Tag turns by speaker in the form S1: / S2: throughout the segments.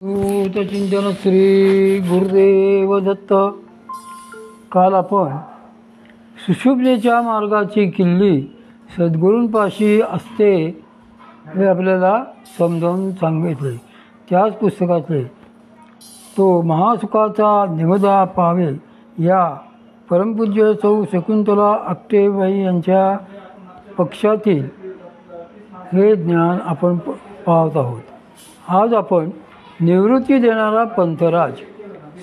S1: चिंतन श्री गुरुदेव दत्त. काल आपण सुशुभतेच्या मार्गाची किल्ली सद्गुरूंपाशी असते हे आपल्याला समजावून सांगितले. त्याच पुस्तकातले तो महासुखाचा निमदा पावे या परमपूज्य सौ शकुंतला आपटेबाई यांच्या पक्षातील हे ज्ञान आपण पाहत आहोत. आज आपण निवृत्ती देणारा पंथराज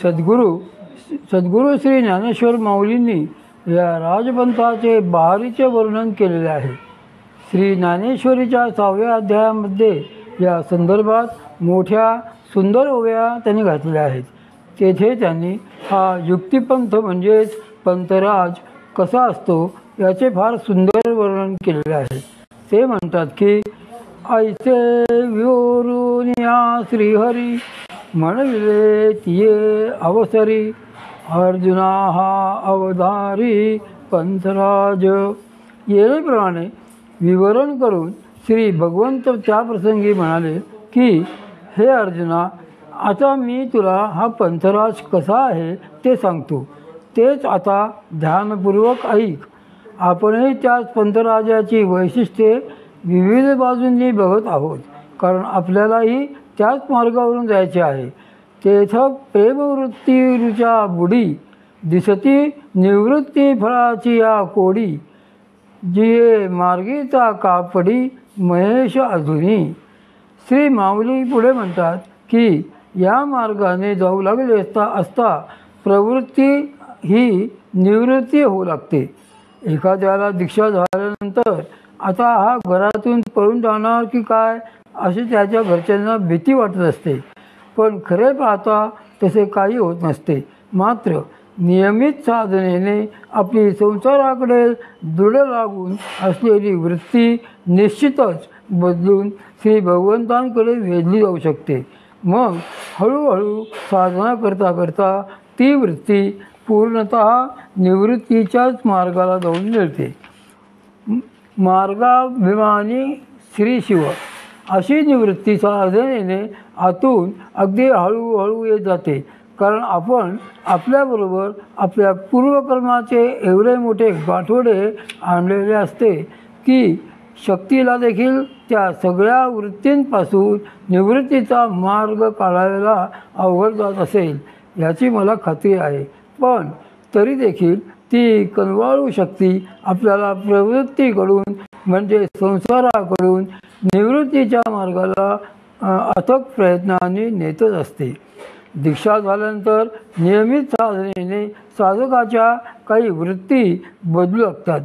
S1: सद्गुरू श्री ज्ञानेश्वर माऊलींनी या राजपंथाचे बहारीचे वर्णन केलेले आहे. श्री ज्ञानेश्वरीच्या 6व्या अध्यायामध्ये या संदर्भात मोठ्या सुंदर ओव्या त्यांनी घातल्या आहेत. तेथे त्यांनी हा युक्तिपंथ म्हणजेच पंथराज कसा असतो याचे फार सुंदर वर्णन केलेले आहे. ते म्हणतात की ऐसे विवरून या श्रीहरी म्हणविले तिये अवसरी अर्जुना हा अवधारी पंथराज. येणेप्रमाणे विवरण करून श्री भगवंत त्या प्रसंगी म्हणाले की हे अर्जुना, आता मी तुला हा पंथराज कसा आहे ते सांगतो, तेच आता ध्यानपूर्वक ऐक. आपणही त्याच पंथराजाची वैशिष्ट्ये विविध बाजूंनी बघत आहोत, कारण आपल्यालाही त्याच मार्गावरून जायचे आहे. तेथ प्रेमवृत्ती रुचा बुडी दिसती निवृत्ती फळाची या कोडी जिये मार्गीचा कापडी महेश अधुनी. श्री माऊली पुढे म्हणतात की या मार्गाने जाऊ लागले असता प्रवृत्ती ही निवृत्ती होऊ लागते. एखाद्याला दीक्षा झाल्यानंतर आता हा घरातून पळून जाणार की काय अशी त्याच्या घरच्यांना भीती वाटत असते, पण खरे पाहता तसे काही होत नसते. मात्र नियमित साधनेने आपली संसाराकडे दृढ लागून असलेली वृत्ती निश्चितच बदलून श्री भगवंतांकडे वेधली जाऊ शकते. मग हळूहळू साधना करता करता ती वृत्ती पूर्णतः निवृत्तीच्याच मार्गाला जाऊन मिळते. मार्गाभिमानी श्री शिव अशी निवृत्ती साधनेने आतून अगदी हळूहळू येत जाते, कारण आपण आपल्याबरोबर आपल्या पूर्वकर्माचे एवढे मोठे गाठोडे आणलेले असते की शक्तीला देखील त्या सगळ्या वृत्तींपासून निवृत्तीचा मार्ग काढायला अवघड जात असेल याची मला खात्री आहे. पण तरी देखील ती कनवाळू शक्ती आपल्याला प्रवृत्तीकडून म्हणजे संसाराकडून निवृत्तीच्या मार्गाला अथक प्रयत्नाने नेतच असते. दीक्षा झाल्यानंतर नियमित साधनेने साधकाच्या काही वृत्ती बदलू लागतात.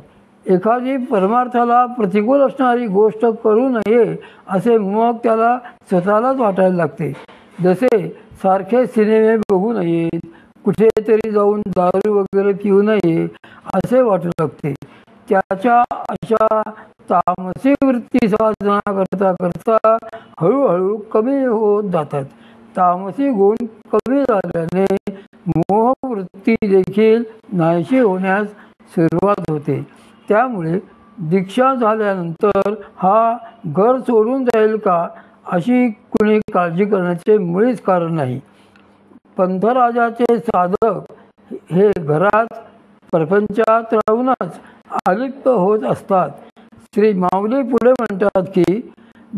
S1: एखादी परमार्थाला प्रतिकूल असणारी गोष्ट करू नये असे मग त्याला स्वतःलाच वाटायला लागते. जसे सारखे सिनेमे बघू नयेत, कुठेतरी जाऊन दारू वगैरे पिऊ नये असे वाटू लागते. त्याच्या अशा तामसी वृत्ती साधना करता करता हळूहळू कमी होत जातात. तामसी गुण कमी झाल्याने मोहवृत्ती देखील नाहीशी होण्यास सुरुवात होते. त्यामुळे दीक्षा झाल्यानंतर हा घर सोडून जाईल का अशी कुणी काळजी करण्याचे मुळीच कारण नाही. पंथराजाचे साधक हे घरात प्रपंचात राहूनच अलिप्त होत असतात. श्री माऊली पुढे म्हणतात की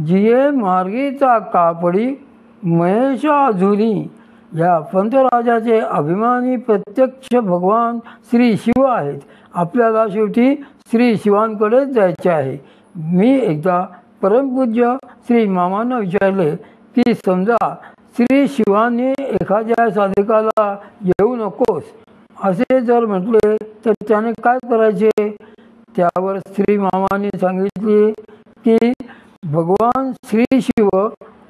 S1: जिये मार्गीचा कापडी महेश अधुनी. या पंथराजाचे अभिमानी प्रत्यक्ष भगवान श्री शिव आहेत. आपल्याला शेवटी श्री शिवांकडेच जायचे आहे. मी एकदा परमपूज्य श्री मामांना विचारले की समजा श्री शिवांनी एखाद्या साधकाला येऊ नकोस असे जर म्हटले तर त्याने काय करायचे. त्यावर श्री मामांनी सांगितले की भगवान श्री शिव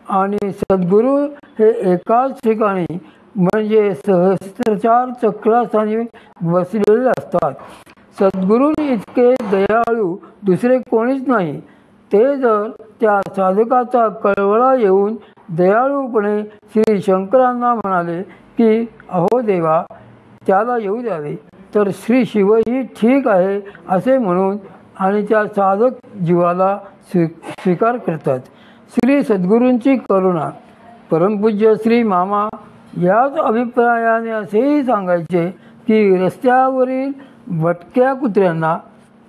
S1: आणि सद्गुरू हे एकाच ठिकाणी म्हणजे सहस्त्रचार चक्रास्थानी बसलेले असतात. सद्गुरू इतके दयाळू दुसरे कोणीच नाही. ते जर त्या साधकाचा कळवळा येऊन दयाळूपणे श्री शंकरांना म्हणाले की अहो देवा त्याला येऊ द्यावे, तर श्री शिवही ठीक आहे असे म्हणून आणि त्या साधक जीवाला स्वीकार करतात. श्री सद्गुरूंची करुणा परमपूज्य श्री मामा याच अभिप्रायाने असेही सांगायचे की रस्त्यावरील भटक्या कुत्र्यांना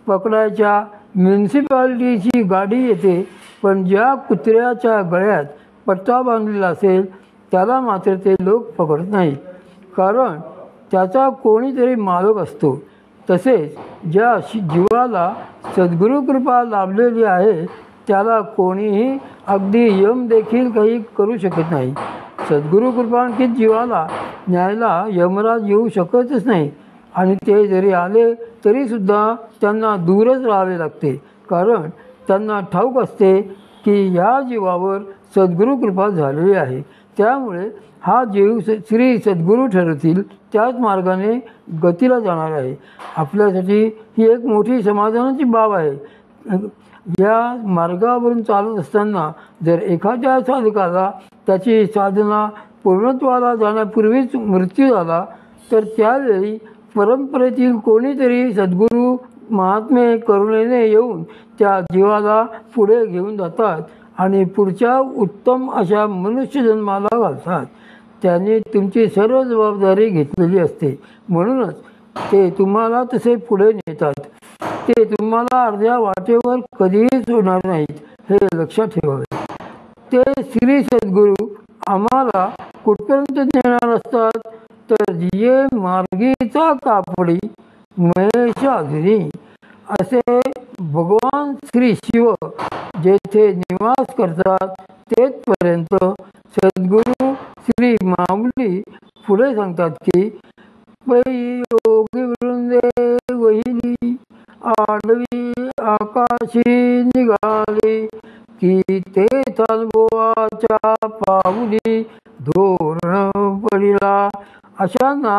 S1: पकडायच्या म्युन्सिपाल्टीची गाडी येते, पण ज्या कुत्र्याच्या गळ्यात पट्टा बांधलेला असेल त्याला मात्र ते लोक पकडत नाहीत, कारण त्याचा कोणीतरी मालक असतो. तसेच ज्या जीवाला सद्गुरुकृपा लाभलेली आहे त्याला कोणीही, अगदी यम देखील काही करू शकत नाही. सद्गुरुकृपांकित जीवाला न्यायला यमराज येऊ शकतच नाही, आणि ते जरी आले तरीसुद्धा त्यांना दूरच राहावे लागते, कारण त्यांना ठाऊक असते की या जीवावर सद्गुरुकृपा झालेली आहे. त्यामुळे हा जीव श्री सद्गुरू ठरवतील त्याच मार्गाने गतीला जाणार आहे. आपल्यासाठी ही एक मोठी समाधानाची बाब आहे. या मार्गावरून चालत असताना जर एखाद्या साधकाला त्याची साधना पूर्णत्वाला जाण्यापूर्वीच मृत्यू झाला तर त्यावेळी परंपरेतील कोणीतरी सद्गुरू महात्मे करुणेने येऊन त्या जीवाला पुढे घेऊन जातात आणि पुढच्या उत्तम अशा मनुष्यजन्माला घालतात. त्यांनी तुमची सर्व जबाबदारी घेतलेली असते, म्हणूनच ते तुम्हाला तसे पुढे नेतात. ते तुम्हाला अर्ध्या वाटेवर कधीही सोडणार नाहीत, हे लक्षात ठेवावे. ते श्री सद्गुरू आम्हाला कुठपर्यंत नेणार असतात तर जे मार्गीचा कापडी महेशाधरी असे भगवान श्री शिव जेथे निवास करतात तेथपर्यंत. सद्गुरू श्री माऊली पुढे सांगतात की पै योगी वृंदे वहिली आडवी आकाशी निघाले की ते अनुभवाच्या पाऊली धोरण पडिला. अशांना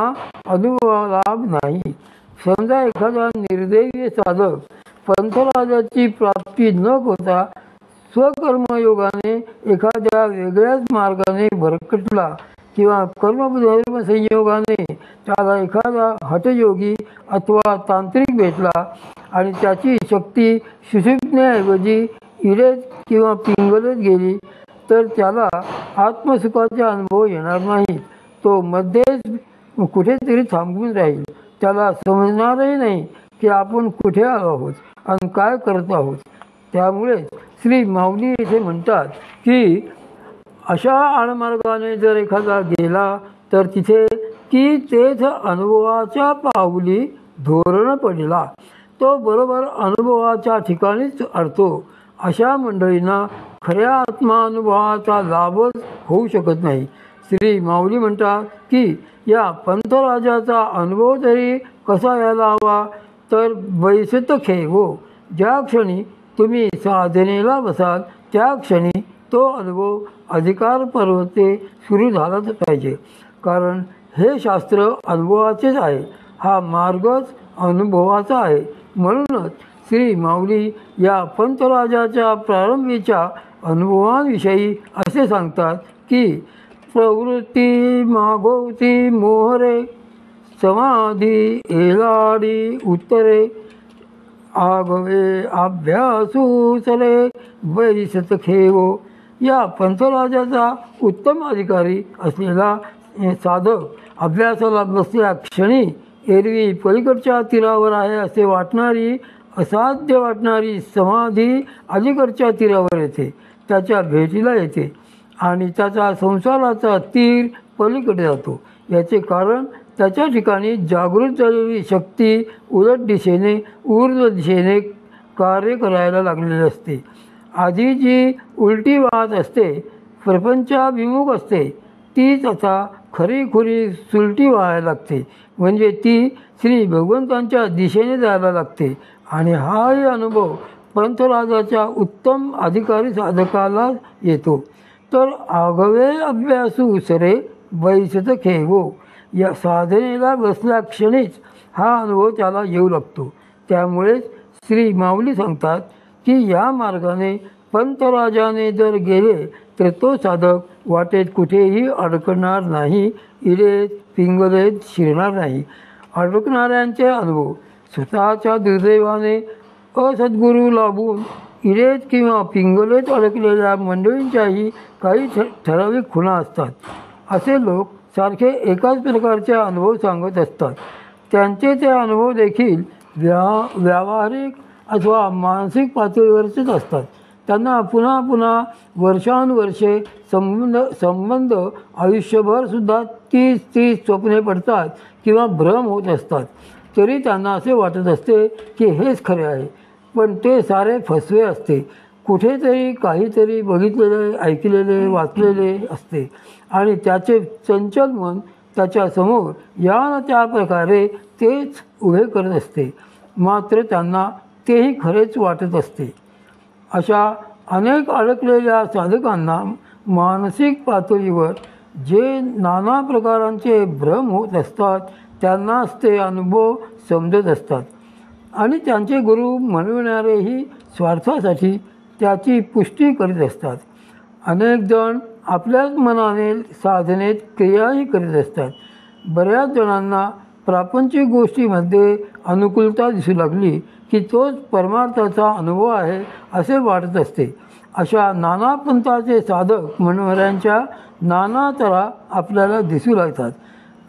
S1: अनुभव लाभ नाही. समजा एखादा निर्दैवी साधक पंथराजाची प्राप्ती न होता स्वकर्मयोगाने एखाद्या वेगळ्याच मार्गाने भरकटला किंवा कर्मधर्म संयोगाने त्याला एखादा हठयोगी अथवा तांत्रिक भेटला आणि त्याची शक्ती सुषुप्तीऐवजी इडेत किंवा पिंगलत गेली तर त्याला आत्मसुखाचे अनुभव येणार नाहीत. तो मध्येच कुठेतरी थांबून राहील. त्याला समजणारही नाही की आपण कुठे आलो आहोत आणि काय करत आहोत. त्यामुळे श्री माऊली येथे म्हणतात की अशा आडमार्गाने जर एखादा गेला तर तिथे की तेथ अनुभवाच्या पाऊली धोरण पडला. तो बरोबर अनुभवाच्या ठिकाणीच अडतो. अशा मंडळींना खऱ्या आत्मानुभवाचा लाभच होऊ शकत नाही. श्री माऊली म्हणतात की या पंथराजाचा अनुभव तरी कसा यायला हवा तर वैसत खेवो. ज्या क्षणी तुम्ही साधनेला बसाल त्या क्षणी तो अनुभव अधिकार पर्वते सुरू झालाच पाहिजे, कारण हे शास्त्र अनुभवाचेच आहे. हा मार्गच अनुभवाचा आहे. म्हणूनच श्री माऊली या पंथराजाच्या प्रारंभीच्या अनुभवांविषयी असे सांगतात की प्रवृत्ती मागोती मोहरे समाधी एलाडी उत्तरे आगवे अभ्यासू चले वैसत खेवो. या पंथराजाचा उत्तम अधिकारी असलेला साधक अभ्यासाला बसल्या क्षणी एरवी पलीकडच्या तीरावर आहे असे वाटणारी, असाध्य वाटणारी समाधी अलीकडच्या तीरावर येते, त्याच्या भेटीला येते आणि त्याचा संसाराचा तीर पलीकडे जातो. याचे कारण त्याच्या ठिकाणी जागृत झालेली शक्ती उलट दिशेने ऊर्ध्व दिशेने कार्य करायला लागलेली असते. आधी जी उलटी वाहत असते, प्रपंचाभिमुख असते, तीच आता खरीखुरी सुलटी व्हायला लागते, म्हणजे ती श्री भगवंतांच्या दिशेने जायला लागते. आणि हाही अनुभव पंथराजाच्या उत्तम अधिकारी साधकाला येतो. तर आगवे अभ्यासू सरे वैसत खेवो. या साधनेला बसल्या क्षणीच हा अनुभव त्याला येऊ लागतो. त्यामुळेच श्री माऊली सांगतात की या मार्गाने पंथराजाने जर गेले तर तो साधक वाटेत कुठेही अडकणार नाही, इडेत पिंगलेत शिरणार नाही. अडकणाऱ्यांचे अनुभव स्वतःच्या दुर्दैवाने असद्गुरू लाभून इरेत किंवा पिंगलेत अडकलेल्या मंडळींच्याही काही ठराविक खुणा असतात. असे लोक सारखे एकाच प्रकारचे अनुभव सांगत असतात. त्यांचे ते अनुभव देखील व्यावहारिक अथवा मानसिक पातळीवरचेच असतात. त्यांना पुन्हा पुन्हा वर्षानुवर्षे संबंध आयुष्यभरसुद्धा 30 स्वप्ने पडतात किंवा भ्रम होत असतात. तरी त्यांना असे वाटत असते की हेच खरे आहे, पण ते सारे फसवे असते. कुठेतरी काहीतरी बघितलेले, ऐकलेले, वाचलेले असते आणि त्याचे चंचल मन त्याच्यासमोर या ना त्या प्रकारे तेच उभे करत असते. मात्र त्यांना तेही खरेच वाटत असते. अशा अनेक अडकलेल्या साधकांना मानसिक पातळीवर जे नाना प्रकारांचे भ्रम होत असतात त्यांनाच ते अनुभव समजत असतात आणि त्यांचे गुरु म्हणविणारेही स्वार्थासाठी त्याची पुष्टी करीत असतात. अनेक जण आपल्याच मनाने साधनेत क्रियाही करीत असतात. बऱ्याच जणांना प्रापंचिक गोष्टीमध्ये अनुकूलता दिसू लागली की तोच परमार्थाचा अनुभव आहे असे वाटत असते. अशा नाना पंथाचे साधक म्हणणाऱ्यांच्या नाना तऱ्हा आपल्याला दिसू लागतात.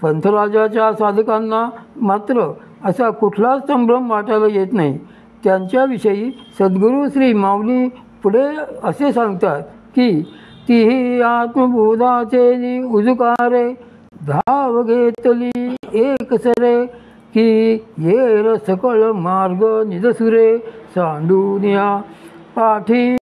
S1: पंथराजाच्या साधकांना मात्र असा कुठलाच संभ्रम वाटायला येत नाही. त्यांच्याविषयी सद्गुरू श्री माऊली पुढे असे सांगतात की तीही आत्मबोधाचे उजुकारे धाव घेतली एक सरे की येर सकळ मार्ग निजसुरे सांडून या पाठी